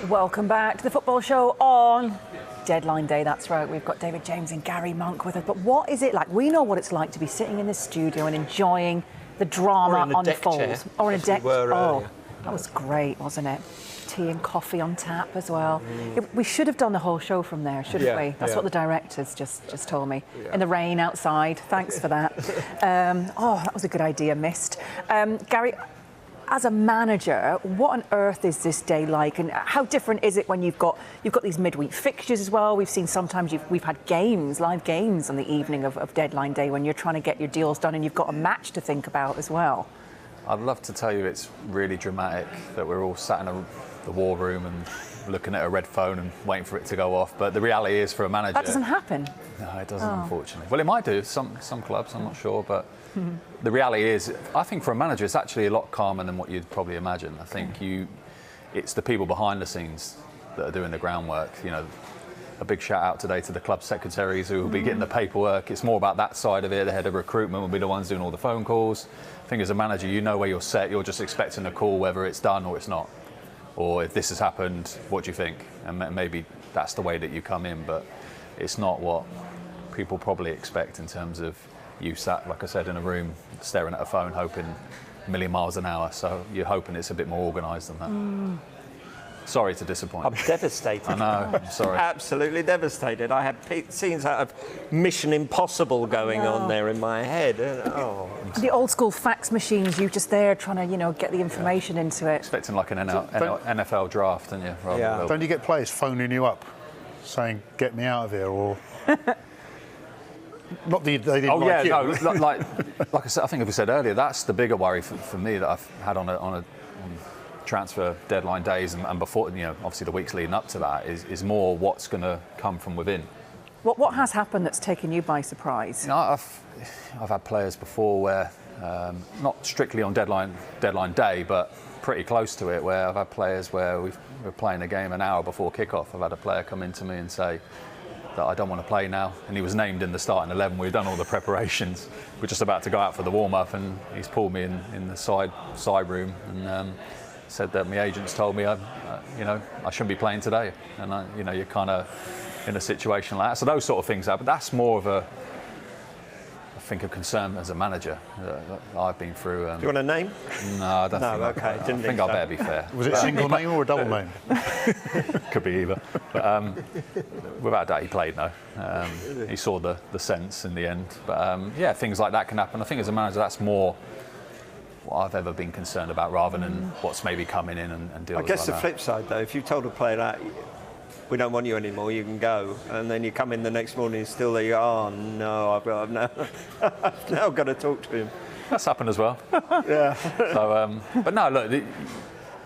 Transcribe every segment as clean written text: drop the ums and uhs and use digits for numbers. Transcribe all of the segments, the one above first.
Welcome back to the football show on deadline day. That's right, we've got David James and Garry Monk with us. But what is it like? We know what it's like to be sitting in the studio and enjoying the drama unfold. Or in a deck chair. Oh, that was great, wasn't it? Tea and coffee on tap as well. We should have done the whole show from there, shouldn't we? That's what the directors just told me. In the rain outside. Thanks for that. That was a good idea, missed. Garry, as a manager, what on earth is this day like, and how different is it when you've got these midweek fixtures as well? We've seen sometimes we've had live games on the evening of deadline day when you're trying to get your deals done and you've got a match to think about as well. I'd love to tell you it's really dramatic that we're all sat in the war room and looking at a red phone and waiting for it to go off. But the reality is, for a manager, that doesn't happen. No, it doesn't, unfortunately. Well, it might do. Some clubs, I'm not sure, but the reality is, I think for a manager, it's actually a lot calmer than what you'd probably imagine. I think it's the people behind the scenes that are doing the groundwork. You know, a big shout out today to the club secretaries who will be getting the paperwork. It's more about that side of it. The head of recruitment will be the ones doing all the phone calls. I think as a manager, you know where you're set. You're just expecting a call, whether it's done or it's not. Or if this has happened, what do you think? And maybe that's the way that you come in, but it's not what people probably expect in terms of you sat, like I said, in a room staring at a phone hoping a million miles an hour. So you're hoping it's a bit more organised than that. Sorry to disappoint. I'm devastated. I know, I'm sorry. Absolutely devastated. I had scenes out of Mission Impossible going on there in my head. The old school fax machines, you just there trying to, get the information into it. Expecting like an NFL draft, don't you? Don't you get players phoning you up saying, get me out of here, or... Not that they didn't like you. No, like I said, I think as we said earlier, that's the bigger worry for me that I've had on transfer deadline days and before, obviously the weeks leading up to that is more what's going to come from within. What has happened that's taken you by surprise? I've had players before where, not strictly on deadline day, but pretty close to it, where I've had players where we're playing a game an hour before kickoff. I've had a player come in to me and say that I don't want to play now, and he was named in the starting 11. We've done all the preparations. We're just about to go out for the warm-up, and he's pulled me in the side room and said that my agents told me I shouldn't be playing today, and you're kind of in a situation like that. So those sort of things happen. That's more of a concern as a manager that I've been through. Do you want a name? No, I don't think. Okay. I think I better be fair. Was it a single name or a double name? Could be either. But without a doubt, he played no. He saw the sense in the end. But things like that can happen. I think as a manager, that's more what I've ever been concerned about, rather than what's maybe coming in and dealing with. I guess the flip side, though, if you told a player that we don't want you anymore, you can go, and then you come in the next morning and still there you are, I've now got to talk to him. That's happened as well. So, but no, look,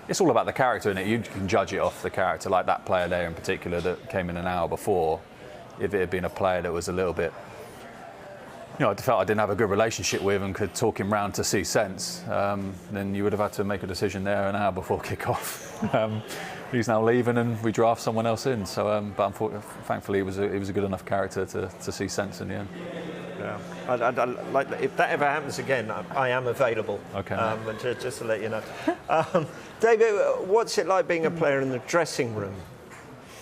it's all about the character, isn't it? You can judge it off the character, like that player there in particular that came in an hour before. If it had been a player that was a little bit, I felt I didn't have a good relationship with and could talk him round to see sense, then you would have had to make a decision there an hour before kick-off. He's now leaving and we draft someone else in. So, but thankfully, he was a good enough character to see sense in the end. Yeah, I'd like if that ever happens again, I am available. Okay. Just to let you know. David, what's it like being a player in the dressing room?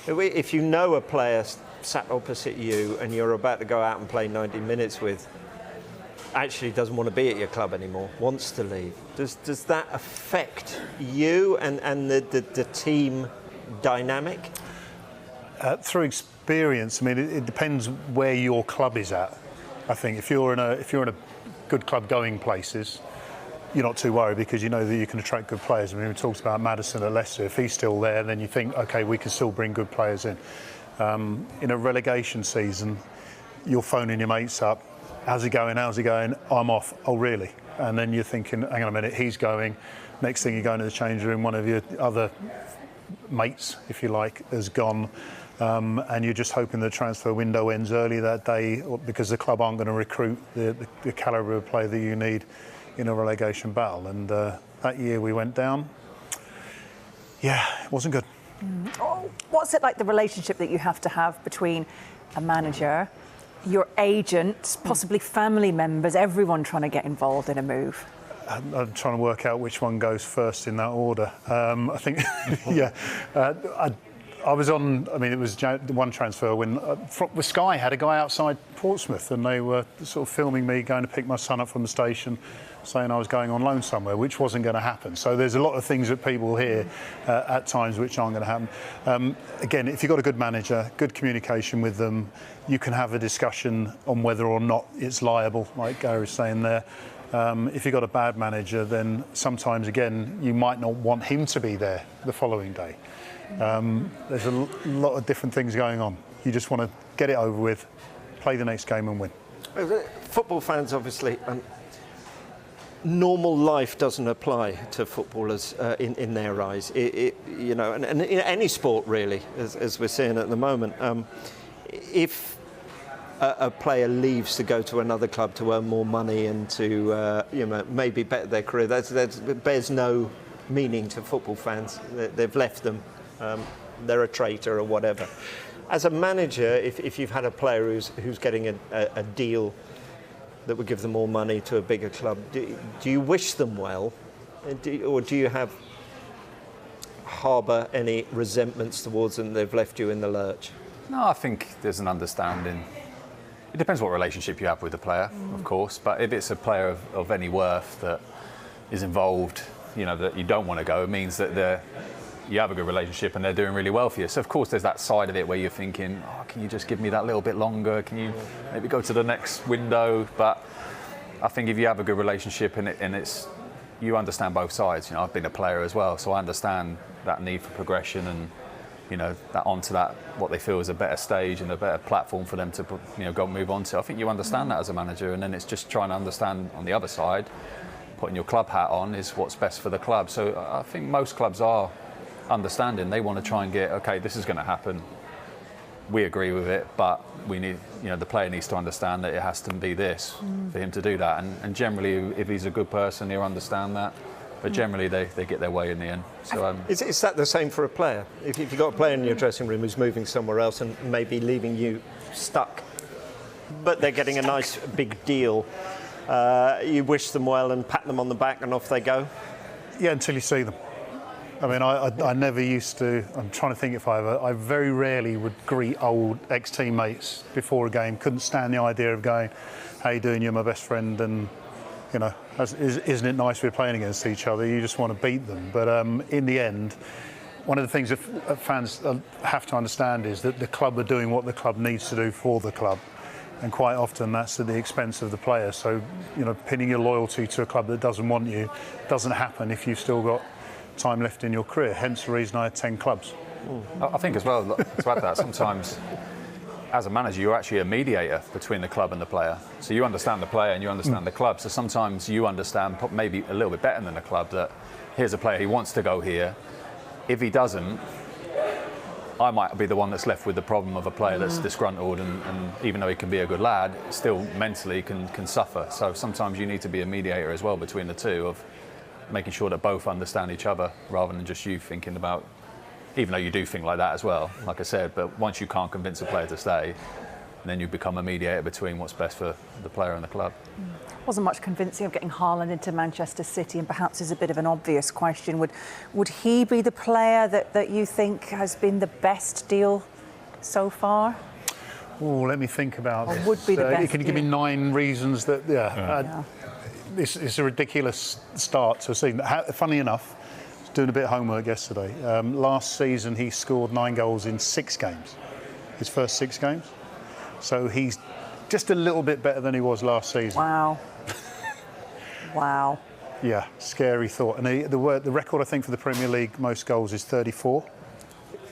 If you know a player sat opposite you and you're about to go out and play 90 minutes with, actually doesn't want to be at your club anymore, wants to leave, does that affect you and the team dynamic? Through experience, I mean, it depends where your club is at. I think if you're in a good club going places, you're not too worried because you know that you can attract good players. I mean, we talked about Madison at Leicester. If he's still there, then you think, okay, we can still bring good players in. In a relegation season, you're phoning your mates up. How's he going? I'm off. Oh, really? And then you're thinking, hang on a minute, he's going. Next thing you go into the change room, one of your other mates, if you like, has gone. And you're just hoping the transfer window ends early that day because the club aren't going to recruit the calibre of player that you need in a relegation battle. And that year we went down. Yeah, it wasn't good. What's it like, the relationship that you have to have between a manager, your agent, possibly family members, everyone trying to get involved in a move? I'm trying to work out which one goes first in that order. I think, yeah. I was on. I mean, it was one transfer when Sky had a guy outside Portsmouth, and they were sort of filming me going to pick my son up from the station, saying I was going on loan somewhere, which wasn't going to happen. So there's a lot of things that people hear at times which aren't going to happen. Again, if you've got a good manager, good communication with them, you can have a discussion on whether or not it's liable, like Gary's saying there. If you've got a bad manager, then sometimes, again, you might not want him to be there the following day. There's a lot of different things going on. You just want to get it over with, play the next game and win. Football fans, obviously, normal life doesn't apply to footballers in their eyes. You know, and in any sport really, as we're seeing at the moment. If a player leaves to go to another club to earn more money and to you know, maybe better their career, that bears no meaning to football fans. They've left them. They're a traitor or whatever. As a manager, if you've had a player who's getting a deal that would give them more money to a bigger club, do you wish them well, or do you harbour any resentments towards them? They've left you in the lurch. No, I think there's an understanding. It depends what relationship you have with the player, of course. But if it's a player of any worth that is involved, you know, that you don't want to go, it means that you have a good relationship and they're doing really well for you. So of course there's that side of it where you're thinking, oh, can you just give me that little bit longer? Can you maybe go to the next window? But I think if you have a good relationship and it's you understand both sides. You know, I've been a player as well, so I understand that need for progression and, you know, that onto that what they feel is a better stage and a better platform for them to, you know, go and move on to. I think you understand that as a manager, and then it's just trying to understand on the other side, putting your club hat on is what's best for the club. So I think most clubs are understanding. They want to try and get, okay, this is going to happen. We agree with it, but we need, you know, the player needs to understand that it has to be this for him to do that. And generally, if he's a good person, he'll understand that. But generally, they get their way in the end. So is that the same for a player? If you've got a player in your dressing room who's moving somewhere else and maybe leaving you stuck, but they're getting a nice big deal, you wish them well and pat them on the back and off they go? Yeah, until you see them. I mean, I never used to. I'm trying to think if I very rarely would greet old ex-teammates before a game. Couldn't stand the idea of going, "How you doing? You're my best friend," and you know, isn't it nice we're playing against each other? You just want to beat them. But in the end, one of the things that fans have to understand is that the club are doing what the club needs to do for the club, and quite often that's at the expense of the player. So, you know, pinning your loyalty to a club that doesn't want you doesn't happen if you've still got time left in your career. Hence the reason I had 10 clubs. I think as well, to add to that, sometimes as a manager you're actually a mediator between the club and the player. So you understand the player and you understand the club. So sometimes you understand maybe a little bit better than the club that here's a player, he wants to go here. If he doesn't, I might be the one that's left with the problem of a player that's disgruntled and even though he can be a good lad, still mentally can suffer. So sometimes you need to be a mediator as well between the two, of making sure that both understand each other rather than just you thinking about, even though you do think like that as well, like I said, but once you can't convince a player to stay, then you become a mediator between what's best for the player and the club. Wasn't much convincing of getting Haaland into Manchester City, and perhaps is a bit of an obvious question. Would he be the player that you think has been the best deal so far? Oh, let me think about this. Would be the best Can you give me 9 reasons that, It's a ridiculous start to a season. Funny enough, I was doing a bit of homework yesterday. Last season, he scored 9 goals in 6 games, his first 6 games. So he's just a little bit better than he was last season. Wow. Wow. Yeah, scary thought. And the record, I think, for the Premier League most goals is 34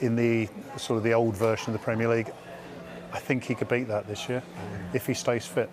in the sort of the old version of the Premier League. I think he could beat that this year if he stays fit.